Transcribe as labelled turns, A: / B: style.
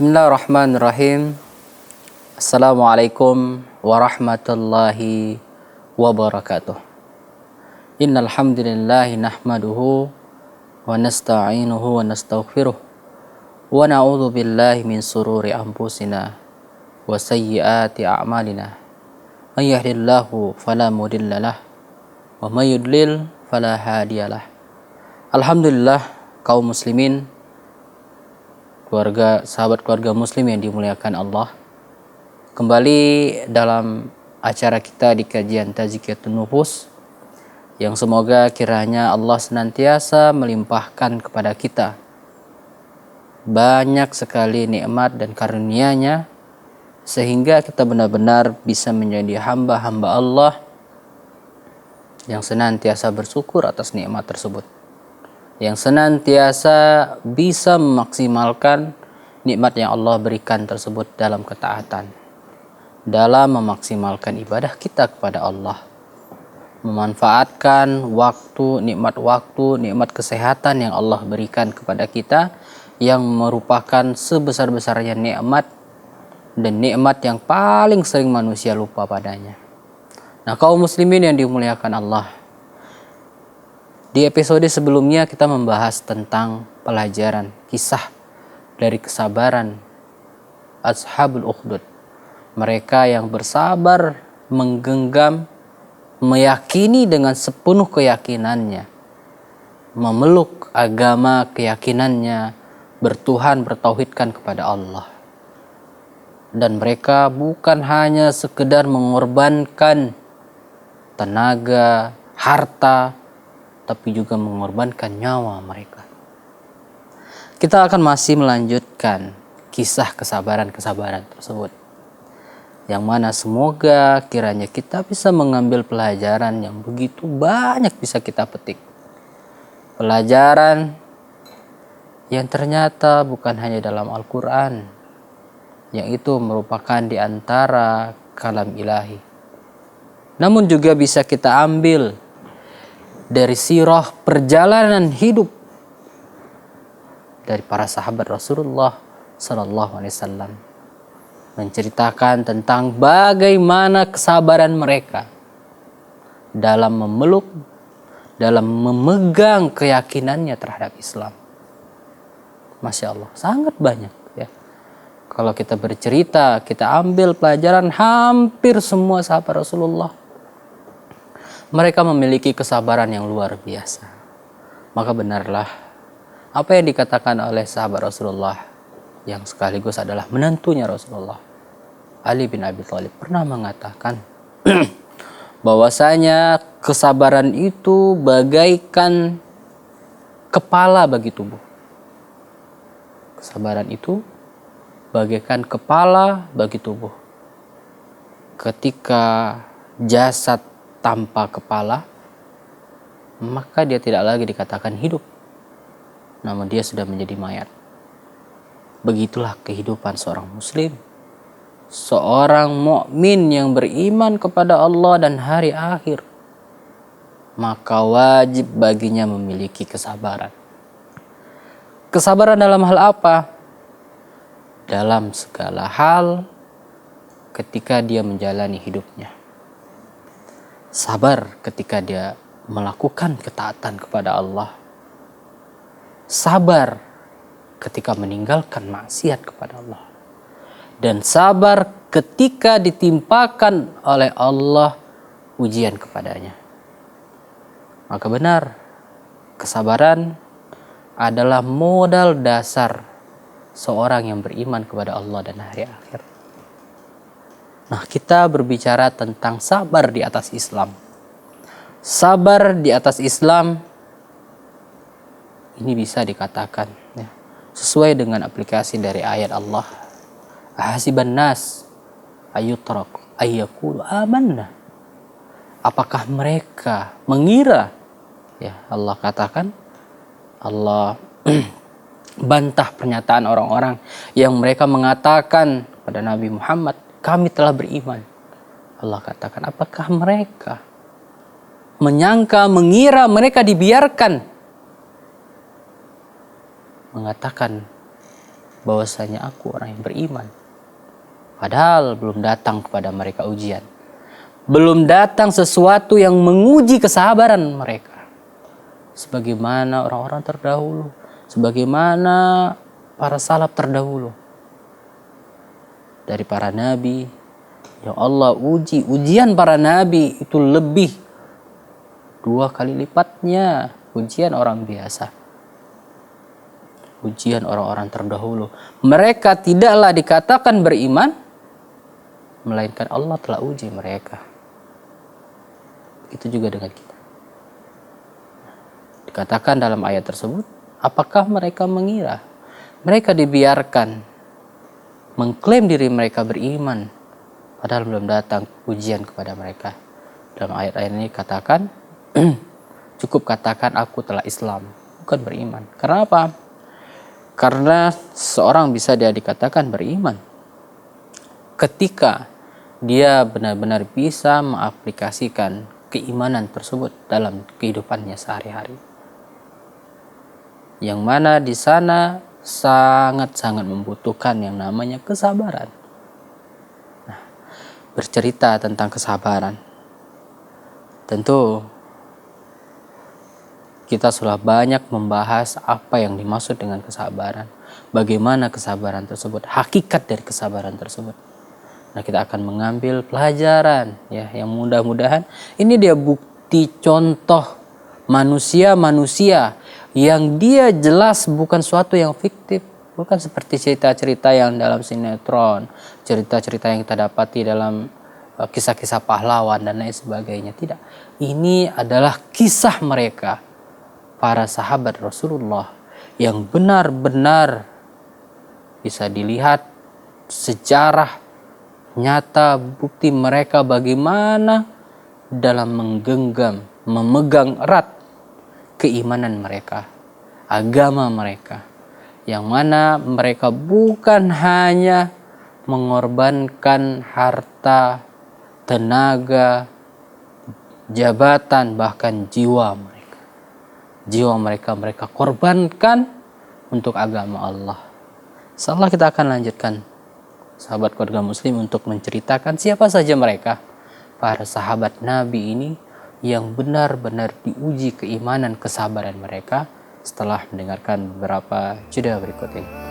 A: Bismillahirrahmanirrahim. Assalamualaikum warahmatullahi wabarakatuh. Innal hamdalillahi nahmaduhu wa nasta'inuhu wa nastaghfiruh wa na'udzu billahi min sururi anfusina wa sayyiati a'malina. May yahdihillahu fala mudhillalah wa may yudlil fala hadiyalah. Alhamdulillah kaum muslimin, sahabat keluarga muslim yang dimuliakan Allah. Kembali dalam acara kita di kajian Tazkiyatun Nufus, yang semoga kiranya Allah senantiasa melimpahkan kepada kita banyak sekali nikmat dan karunia-Nya, sehingga kita benar-benar bisa menjadi hamba-hamba Allah yang senantiasa bersyukur atas nikmat tersebut, yang senantiasa bisa memaksimalkan nikmat yang Allah berikan tersebut dalam ketaatan, dalam memaksimalkan ibadah kita kepada Allah, memanfaatkan waktu, nikmat kesehatan yang Allah berikan kepada kita, yang merupakan sebesar-besarnya nikmat dan nikmat yang paling sering manusia lupa padanya. Nah, kaum muslimin yang dimuliakan Allah, di episode sebelumnya kita membahas tentang pelajaran kisah dari kesabaran Ashabul Ukhdud. Mereka yang bersabar, menggenggam, meyakini dengan sepenuh keyakinannya, memeluk agama keyakinannya, bertuhan, bertauhidkan kepada Allah. Dan mereka bukan hanya sekedar mengorbankan tenaga, harta, tapi juga mengorbankan nyawa mereka. Kita akan masih melanjutkan kisah kesabaran-kesabaran tersebut, yang mana semoga kiranya kita bisa mengambil pelajaran yang begitu banyak bisa kita petik. Pelajaran yang ternyata bukan hanya dalam Al-Quran, yang itu merupakan di antara kalam ilahi, namun juga bisa kita ambil dari sirah perjalanan hidup dari para sahabat Rasulullah Sallallahu Alaihi Wasallam, menceritakan tentang bagaimana kesabaran mereka dalam memeluk, dalam memegang keyakinannya terhadap Islam. Masya Allah, sangat banyak ya. Kalau kita bercerita, kita ambil pelajaran hampir semua sahabat Rasulullah, mereka memiliki kesabaran yang luar biasa. Maka benarlah apa yang dikatakan oleh sahabat Rasulullah, yang sekaligus adalah menantunya Rasulullah, Ali bin Abi Thalib, pernah mengatakan bahwasanya kesabaran itu bagaikan kepala bagi tubuh. Kesabaran itu bagaikan kepala bagi tubuh. Ketika jasad tanpa kepala, maka dia tidak lagi dikatakan hidup, namun dia sudah menjadi mayat. Begitulah kehidupan seorang muslim, seorang mukmin yang beriman kepada Allah dan hari akhir, maka wajib baginya memiliki kesabaran. Kesabaran dalam hal apa? Dalam segala hal ketika dia menjalani hidupnya. Sabar ketika dia melakukan ketaatan kepada Allah. Sabar ketika meninggalkan maksiat kepada Allah. Dan sabar ketika ditimpakan oleh Allah ujian kepadanya. Maka benar, kesabaran adalah modal dasar seorang yang beriman kepada Allah dan hari akhir. Nah, kita berbicara tentang sabar di atas Islam. Sabar di atas Islam ini bisa dikatakan ya, sesuai dengan aplikasi dari ayat Allah. Ahasiban nas ayyutraku ayyaqulu amanna. Apakah mereka mengira, ya Allah katakan, Allah bantah pernyataan orang-orang yang mereka mengatakan pada Nabi Muhammad, kami telah beriman. Allah katakan, apakah mereka menyangka, mengira mereka dibiarkan mengatakan bahwasanya aku orang yang beriman. Padahal belum datang kepada mereka ujian. Belum datang sesuatu yang menguji kesabaran mereka. Sebagaimana orang-orang terdahulu. Sebagaimana para salaf terdahulu. Dari para nabi. Yang Allah uji. Ujian para nabi itu lebih 2 kali lipatnya ujian orang biasa. Ujian orang-orang terdahulu. Mereka tidaklah dikatakan beriman, melainkan Allah telah uji mereka. Itu juga dengan kita. Dikatakan dalam ayat tersebut, apakah mereka mengira mereka dibiarkan mengklaim diri mereka beriman, padahal belum datang ujian kepada mereka. Dalam ayat-ayat ini katakan, cukup katakan aku telah Islam, bukan beriman. Karena apa? Karena seorang bisa dia dikatakan beriman ketika dia benar-benar bisa mengaplikasikan keimanan tersebut dalam kehidupannya sehari-hari. Yang mana di sana sangat-sangat membutuhkan yang namanya kesabaran. Nah, bercerita tentang kesabaran, tentu kita sudah banyak membahas apa yang dimaksud dengan kesabaran. Bagaimana kesabaran tersebut, hakikat dari kesabaran tersebut. Nah, kita akan mengambil pelajaran ya, yang mudah-mudahan ini dia bukti contoh manusia-manusia yang dia jelas bukan suatu yang fiktif, bukan seperti cerita-cerita yang dalam sinetron, cerita-cerita yang kita dapati dalam kisah-kisah pahlawan dan lain sebagainya. Tidak. Ini adalah kisah mereka, para sahabat Rasulullah, yang benar-benar bisa dilihat sejarah nyata bukti mereka bagaimana dalam menggenggam, memegang erat keimanan mereka, agama mereka, yang mana mereka bukan hanya mengorbankan harta, tenaga, jabatan, bahkan jiwa mereka. Jiwa mereka korbankan untuk agama Allah. Insyaallah kita akan lanjutkan, sahabat keluarga muslim, untuk menceritakan siapa saja mereka, para sahabat Nabi ini yang benar-benar diuji keimanan kesabaran mereka, setelah mendengarkan beberapa jeda berikut ini.